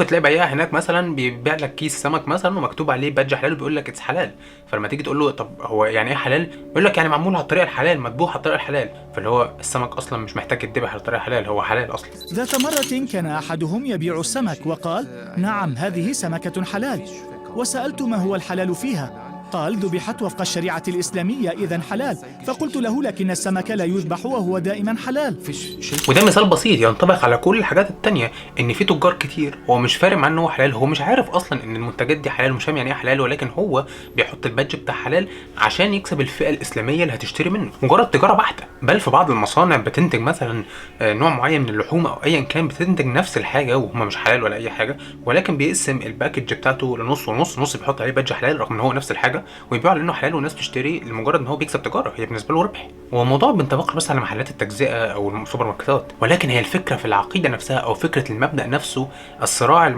ممكن تلاقي بياع هناك مثلا بيبيع لك كيس سمك مثلا ومكتوب عليه بادج حلال وبيقول لك اتس حلال. فلما تيجي تقول له طب هو يعني ايه حلال، يقول لك يعني معمول على الطريقه الحلال، مذبوح على الطريقه الحلال. فاللي هو السمك اصلا مش محتاج يتذبح على الطريقه الحلال، هو حلال اصلا. ذات مرة كان أحدهم يبيع السمك وقال: نعم، هذه سمكة حلال. وسألت ما هو الحلال فيها؟ قال: ذبحت وفق الشريعة الإسلامية، إذن حلال. فقلت له: لكن السمك لا يذبح وهو دائما حلال. وده مثال بسيط ينطبق على كل الحاجات التانية، ان في تجار كتير هو مش فارق معاه ان هو حلال، هو مش عارف اصلا ان المنتجات دي حلال، مش فاهم يعني ايه حلال، ولكن هو بيحط البادج بتاع حلال عشان يكسب الفئة الاسلامية اللي هتشتري منه. مجرد تجارة بحتة. بل في بعض المصانع بتنتج مثلا نوع معين من اللحوم او ايا كان، بتنتج نفس الحاجة وهم مش حلال ولا اي حاجة، ولكن بيقسم الباكج بتاعته لنص ونص، نص بيحط عليه بادج حلال رغم ان هو نفس الحاجة، ويبيعه لانه حلال والناس تشتري لمجرد ان هو بيكسب تجارة، هي بالنسبة له ربح. وموضوع بينطبق بس على محلات التجزئة او السوبر ماركتات، ولكن هي الفكرة في العقيدة نفسها او فكرة المبدأ نفسه. الصراع